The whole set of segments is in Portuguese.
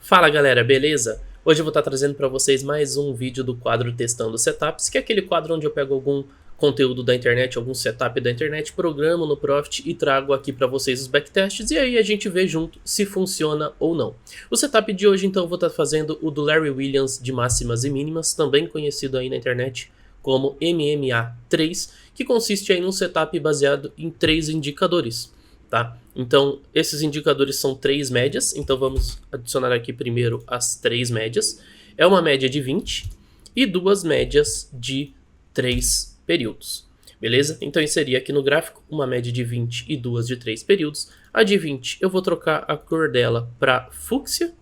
Fala galera, beleza? Hoje eu vou estar trazendo para vocês mais um vídeo do quadro Testando Setups, que é aquele quadro onde eu pego algum conteúdo da internet, algum setup da internet, programo no Profit e trago aqui para vocês os backtests e aí a gente vê junto se funciona ou não. O setup de hoje então eu vou estar fazendo o do Larry Williams de máximas e mínimas, também conhecido aí na internet como MMA3, que consiste aí num setup baseado em 3 indicadores. Tá? Então, esses indicadores são 3 médias, então vamos adicionar aqui primeiro as 3 médias. É uma média de 20 e 2 médias de 3 períodos, beleza? Então, inserir aqui no gráfico uma média de 20 e 2 de 3 períodos. A de 20 eu vou trocar a cor dela para fúcsia,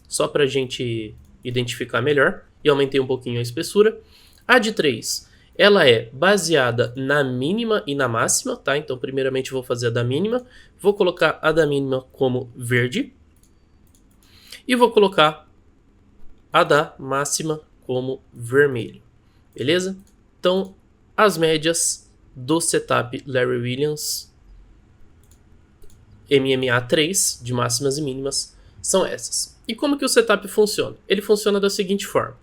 só para a gente identificar melhor, e aumentei um pouquinho a espessura. A de 3... ela é baseada na mínima e na máxima, tá? Então, primeiramente, vou fazer a da mínima. Vou colocar a da mínima como verde. E vou colocar a da máxima como vermelho. Beleza? Então, as médias do setup Larry Williams MMA3, de máximas e mínimas, são essas. E como que o setup funciona? Ele funciona da seguinte forma.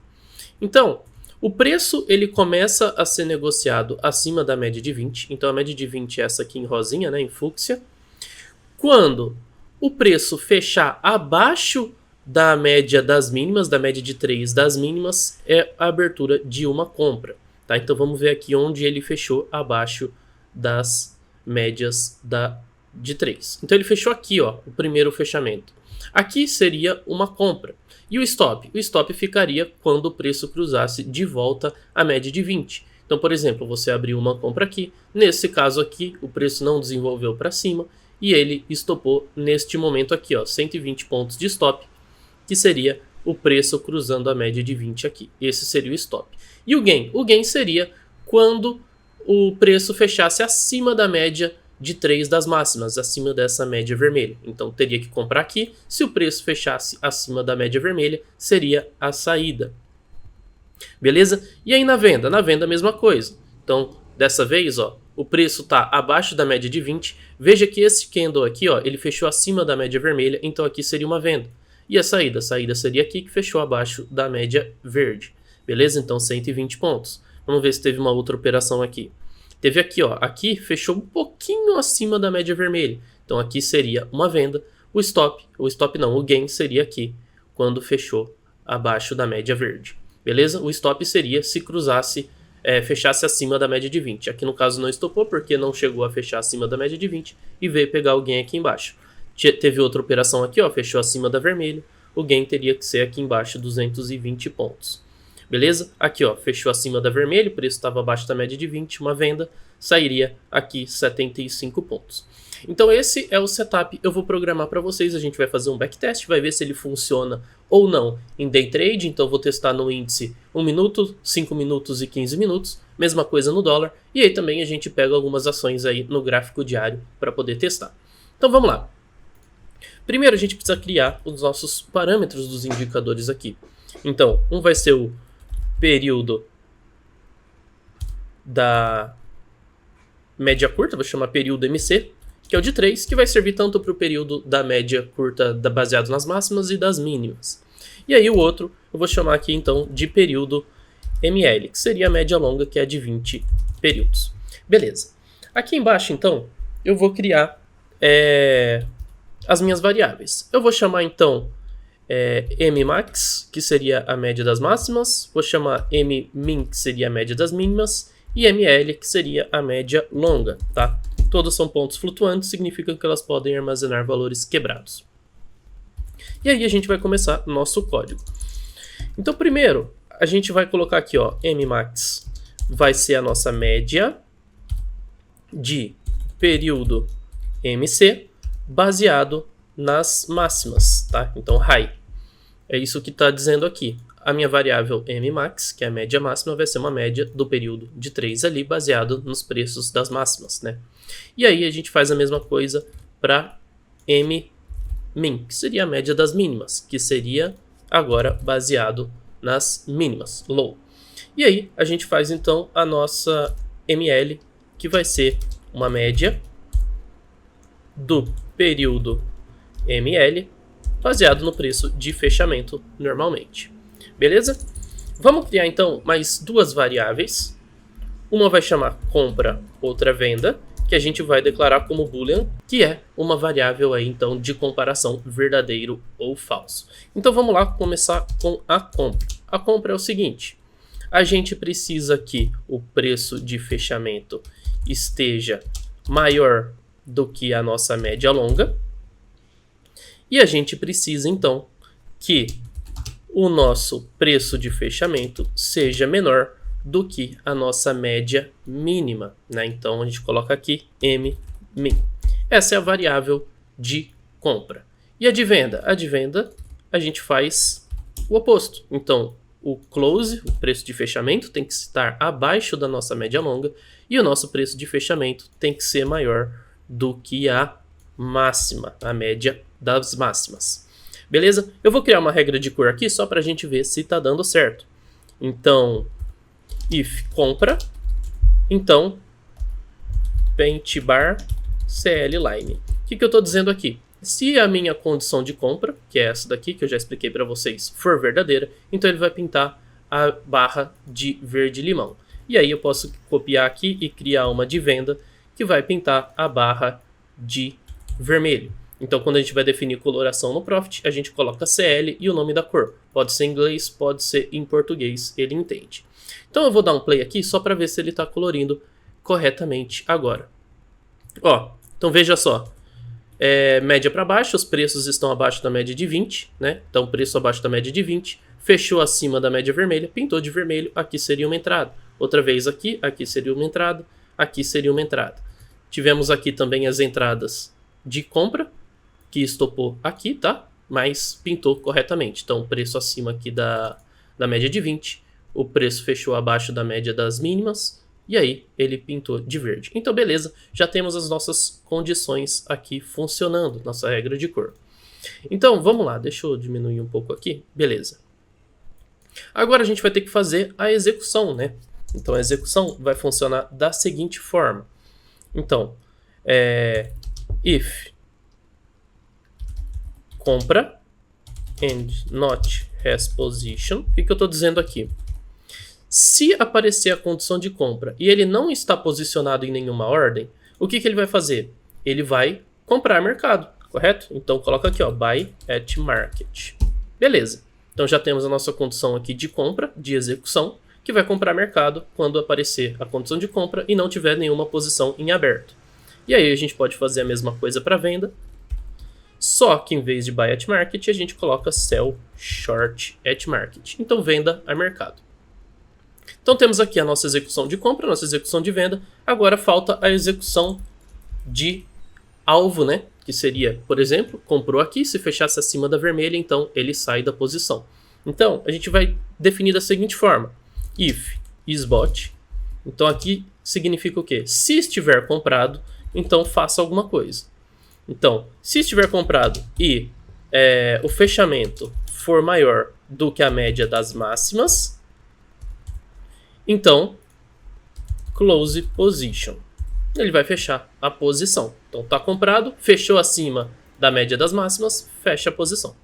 Então, o preço ele começa a ser negociado acima da média de 20. Então a média de 20 é essa aqui em rosinha, né, em fúcsia. Quando o preço fechar abaixo da média das mínimas, da média de 3 das mínimas, é a abertura de uma compra. Tá? Então vamos ver aqui onde ele fechou abaixo das médias de 3. Então ele fechou aqui, ó, o primeiro fechamento. Aqui seria uma compra. E o stop? O stop ficaria quando o preço cruzasse de volta a média de 20. Então, por exemplo, você abriu uma compra aqui. Nesse caso aqui, o preço não desenvolveu para cima e ele estopou neste momento aqui, ó, 120 pontos de stop, que seria o preço cruzando a média de 20 aqui. Esse seria o stop. E o gain? O gain seria quando o preço fechasse acima da média de 3 das máximas, acima dessa média vermelha. Então teria que comprar aqui. Se o preço fechasse acima da média vermelha, seria a saída. Beleza? E aí na venda? Na venda a mesma coisa. Então, dessa vez, ó, o preço está abaixo da média de 20. Veja que esse candle aqui, ó, ele fechou acima da média vermelha, então aqui seria uma venda. E a saída? A saída seria aqui, que fechou abaixo da média verde. Beleza? Então 120 pontos. Vamos ver se teve uma outra operação aqui. Teve aqui, ó, aqui fechou um pouquinho acima da média vermelha. Então aqui seria uma venda. O gain seria aqui, quando fechou abaixo da média verde. Beleza? O stop seria se cruzasse, fechasse acima da média de 20. Aqui no caso não estopou porque não chegou a fechar acima da média de 20 e veio pegar o gain aqui embaixo. Teve outra operação aqui, ó, fechou acima da vermelha. O gain teria que ser aqui embaixo, 220 pontos. Beleza? Aqui, ó, fechou acima da vermelha, o preço estava abaixo da média de 20, uma venda, sairia aqui 75 pontos. Então esse é o setup, eu vou programar para vocês, a gente vai fazer um backtest, vai ver se ele funciona ou não em day trade, então eu vou testar no índice 1 minuto, 5 minutos e 15 minutos, mesma coisa no dólar, e aí também a gente pega algumas ações aí no gráfico diário para poder testar. Então vamos lá. Primeiro a gente precisa criar os nossos parâmetros dos indicadores aqui. Então, um vai ser o período da média curta, vou chamar período MC, que é o de 3, que vai servir tanto para o período da média curta baseado nas máximas e das mínimas. E aí o outro eu vou chamar aqui então de período ML, que seria a média longa, que é a de 20 períodos. Beleza. Aqui embaixo então eu vou criar as minhas variáveis. Eu vou chamar então Mmax, que seria a média das máximas, vou chamar Mmin, que seria a média das mínimas, e ML, que seria a média longa, tá? Todos são pontos flutuantes, significa que elas podem armazenar valores quebrados. E aí a gente vai começar nosso código. Então primeiro, a gente vai colocar aqui, ó, Mmax vai ser a nossa média de período MC baseado nas máximas, tá? Então, high. É isso que está dizendo aqui. A minha variável Mmax, que é a média máxima, vai ser uma média do período de 3 ali, baseado nos preços das máximas, né? E aí a gente faz a mesma coisa para Mmin, que seria a média das mínimas, que seria agora baseado nas mínimas, low. E aí a gente faz então a nossa ML, que vai ser uma média do período ML baseado no preço de fechamento normalmente. Beleza? Vamos criar então mais duas variáveis. Uma vai chamar compra, outra venda, que a gente vai declarar como boolean, que é uma variável aí então de comparação verdadeiro ou falso. Então vamos lá começar com a compra. A compra é o seguinte: a gente precisa que o preço de fechamento esteja maior do que a nossa média longa. E a gente precisa então que o nosso preço de fechamento seja menor do que a nossa média mínima, né? Então a gente coloca aqui mmin. Essa é a variável de compra. E a de venda? A de venda a gente faz o oposto. Então o close, o preço de fechamento, tem que estar abaixo da nossa média longa e o nosso preço de fechamento tem que ser maior do que a máxima, a média das máximas. Beleza? Eu vou criar uma regra de cor aqui só para a gente ver se está dando certo. Então, if compra, então paint bar cl line. O que eu estou dizendo aqui? Se a minha condição de compra, que é essa daqui que eu já expliquei para vocês, for verdadeira, então ele vai pintar a barra de verde-limão. E aí eu posso copiar aqui e criar uma de venda que vai pintar a barra de vermelho. Então quando a gente vai definir coloração no Profit, a gente coloca CL e o nome da cor. Pode ser em inglês, pode ser em português, ele entende. Então eu vou dar um play aqui só para ver se ele está colorindo corretamente agora. Ó, então veja só. Média para baixo, os preços estão abaixo da média de 20, né? Então preço abaixo da média de 20, fechou acima da média vermelha, pintou de vermelho, aqui seria uma entrada. Outra vez aqui seria uma entrada, aqui seria uma entrada. Tivemos aqui também as entradas de compra, que estopou aqui, tá? Mas pintou corretamente. Então preço acima aqui da média de 20, o preço fechou abaixo da média das mínimas, e aí ele pintou de verde. Então beleza, já temos as nossas condições aqui funcionando, nossa regra de cor. Então vamos lá, deixa eu diminuir um pouco aqui, beleza. Agora a gente vai ter que fazer a execução, né? Então a execução vai funcionar da seguinte forma. Então, if compra and not has position, o que eu estou dizendo aqui? Se aparecer a condição de compra e ele não está posicionado em nenhuma ordem, o que ele vai fazer? Ele vai comprar mercado, correto? Então coloca aqui, ó, buy at market. Beleza. Então já temos a nossa condição aqui de compra, de execução, que vai comprar mercado quando aparecer a condição de compra e não tiver nenhuma posição em aberto. E aí a gente pode fazer a mesma coisa para venda, só que em vez de buy at market, a gente coloca sell short at market. Então venda a mercado. Então temos aqui a nossa execução de compra, a nossa execução de venda. Agora falta a execução de alvo, né? Que seria, por exemplo, comprou aqui, se fechasse acima da vermelha, então ele sai da posição. Então a gente vai definir da seguinte forma: if isBot. Então aqui significa o quê? Se estiver comprado, então faça alguma coisa. Então, se estiver comprado e o fechamento for maior do que a média das máximas, então, close position. Ele vai fechar a posição. Então, está comprado, fechou acima da média das máximas, fecha a posição.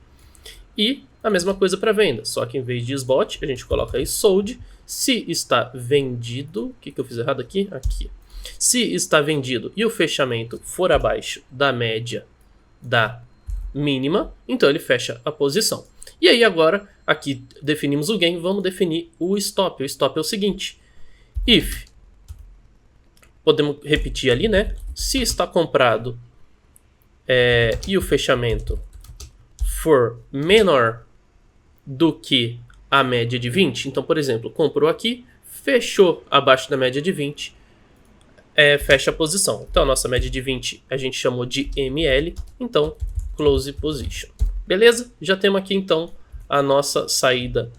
E a mesma coisa para venda, só que em vez de isBot, a gente coloca aí sold. Se está vendido, o que eu fiz errado aqui? Aqui. Se está vendido e o fechamento for abaixo da média da mínima, então ele fecha a posição. E aí agora, aqui definimos o gain, vamos definir o stop. O stop é o seguinte: if, podemos repetir ali, né? Se está comprado e o fechamento for menor do que a média de 20, então, por exemplo, comprou aqui, fechou abaixo da média de 20, fecha a posição. Então, a nossa média de 20 a gente chamou de ML, então, close position. Beleza? Já temos aqui então a nossa saída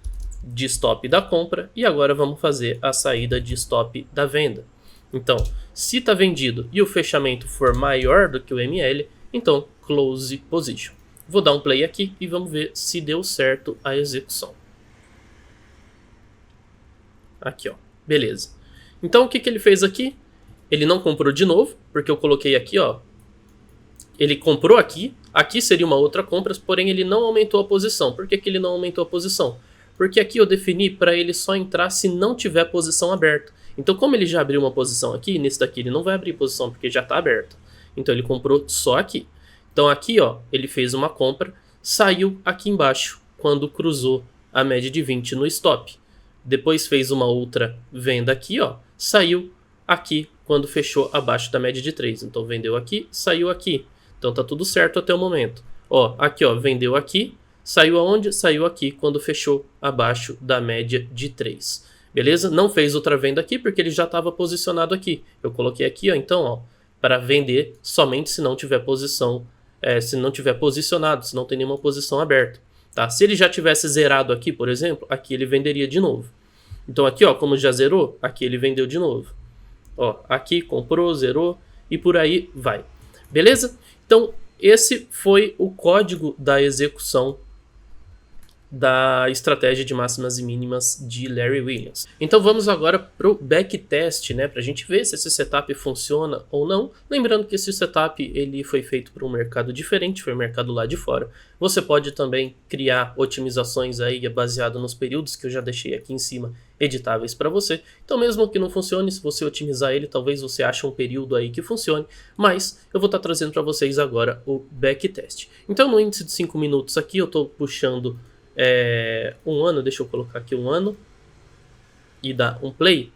de stop da compra e agora vamos fazer a saída de stop da venda. Então, se está vendido e o fechamento for maior do que o ML, então close position. Vou dar um play aqui e vamos ver se deu certo a execução. Aqui, ó. Beleza. Então, o que ele fez aqui? Ele não comprou de novo, porque eu coloquei aqui, ó, Ele comprou aqui, aqui seria uma outra compra, porém ele não aumentou a posição. Por que ele não aumentou a posição? Porque aqui eu defini para ele só entrar se não tiver posição aberta. Então como ele já abriu uma posição aqui, nesse daqui ele não vai abrir posição porque já está aberta. Então ele comprou só aqui. Então aqui ó, ele fez uma compra, saiu aqui embaixo quando cruzou a média de 20 no stop. Depois fez uma outra venda aqui ó, saiu aqui quando fechou abaixo da média de 3. Então vendeu aqui, saiu aqui. Então tá tudo certo até o momento. Ó, aqui ó, vendeu aqui, saiu aonde? Saiu aqui quando fechou abaixo da média de 3. Beleza? Não fez outra venda aqui porque ele já estava posicionado aqui. Eu coloquei aqui, ó, então, ó, para vender somente se não tiver posição, se não tiver posicionado, se não tem nenhuma posição aberta. Tá? Se ele já tivesse zerado aqui, por exemplo, aqui ele venderia de novo. Então aqui, ó, como já zerou, aqui ele vendeu de novo. Ó, aqui comprou, zerou e por aí vai. Beleza? Então esse foi o código da execução da estratégia de máximas e mínimas de Larry Williams. Então vamos agora para o backtest, né, para a gente ver se esse setup funciona ou não. Lembrando que esse setup ele foi feito para um mercado diferente, foi um mercado lá de fora. Você pode também criar otimizações aí baseado nos períodos que eu já deixei aqui em cima editáveis para você. Então mesmo que não funcione, se você otimizar ele, talvez você ache um período aí que funcione, mas eu vou estar trazendo para vocês agora o backtest. Então no índice de 5 minutos aqui eu estou puxando um ano, deixa eu colocar aqui um ano e dar um play.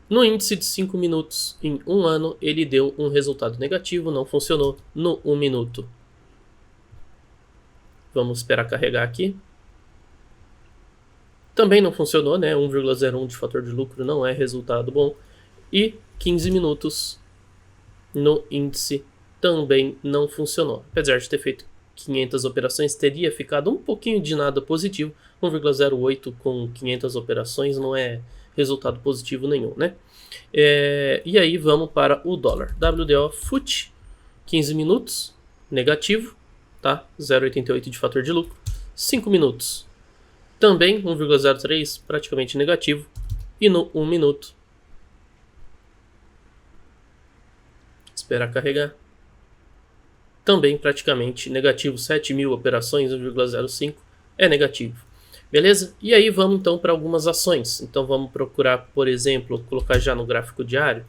No índice de 5 minutos em um ano, ele deu um resultado negativo, não funcionou no 1 minuto. Vamos esperar carregar aqui. Também não funcionou, né? 1,01 de fator de lucro não é resultado bom. E 15 minutos no índice também não funcionou. Apesar de ter feito 500 operações, teria ficado um pouquinho de nada positivo. 1,08 com 500 operações não é resultado positivo nenhum, né? E aí vamos para o dólar. WDO FUT, 15 minutos, negativo, tá? 0,88 de fator de lucro. 5 minutos, também 1,03, praticamente negativo. E no 1 minuto, esperar carregar, também praticamente negativo, 7.000 operações, 1,05 é negativo. Beleza? E aí vamos então para algumas ações. Então vamos procurar, por exemplo, colocar já no gráfico diário,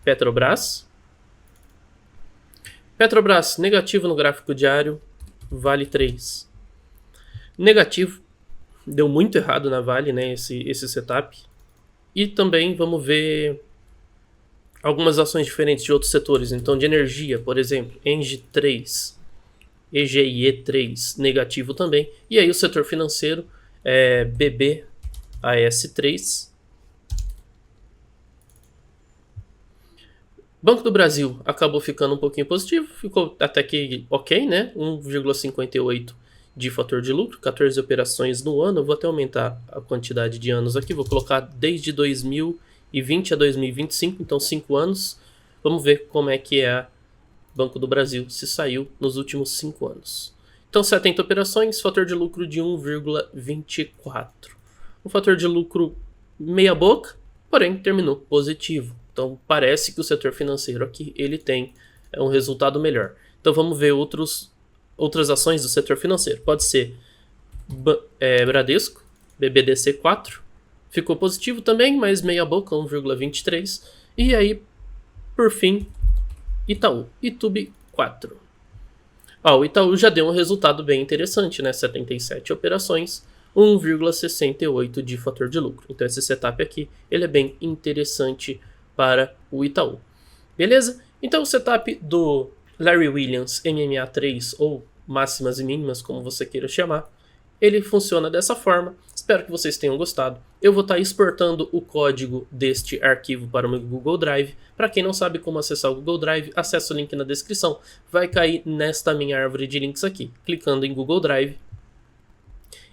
Petrobras. Petrobras, negativo no gráfico diário, Vale 3. Negativo, deu muito errado na Vale, né, esse setup. E também vamos ver algumas ações diferentes de outros setores. Então de energia, por exemplo, ENGIE 3, EGIE 3, negativo também. E aí o setor financeiro, BBAS 3. Banco do Brasil acabou ficando um pouquinho positivo, ficou até que ok, né? 1,58 de fator de lucro, 14 operações no ano. Eu vou até aumentar a quantidade de anos aqui, vou colocar desde 2020 a 2025, então 5 anos. Vamos ver como é que é Banco do Brasil, se saiu nos últimos 5 anos. Então 70 operações, fator de lucro de 1,24. Um fator de lucro meia boca, porém terminou positivo. Então parece que o setor financeiro aqui ele tem um resultado melhor. Então vamos ver outras ações do setor financeiro. Pode ser Bradesco, BBDC 4, ficou positivo também, mas meia boca, 1,23. E aí, por fim, Itaú, ITUB 4. O Itaú já deu um resultado bem interessante, né? 77 operações, 1,68 de fator de lucro. Então esse setup aqui, ele é bem interessante para o Itaú. Beleza? Então o setup do Larry Williams MMA3 ou máximas e mínimas, como você queira chamar, ele funciona dessa forma. Espero que vocês tenham gostado. Eu vou estar exportando o código deste arquivo para o meu Google Drive. Para quem não sabe como acessar o Google Drive, acesse o link na descrição. Vai cair nesta minha árvore de links aqui. Clicando em Google Drive,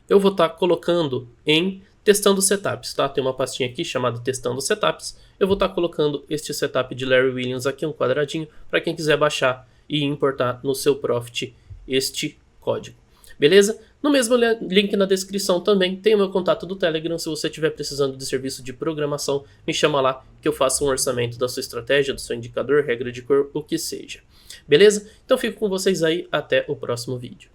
eu vou estar colocando em Testando Setups, tá? Tem uma pastinha aqui chamada Testando Setups. Eu vou estar colocando este setup de Larry Williams aqui, um quadradinho, para quem quiser baixar e importar no seu Profit este código. Beleza? No mesmo link na descrição também tem o meu contato do Telegram. Se você estiver precisando de serviço de programação, me chama lá que eu faça um orçamento da sua estratégia, do seu indicador, regra de cor, o que seja. Beleza? Então fico com vocês aí, até o próximo vídeo.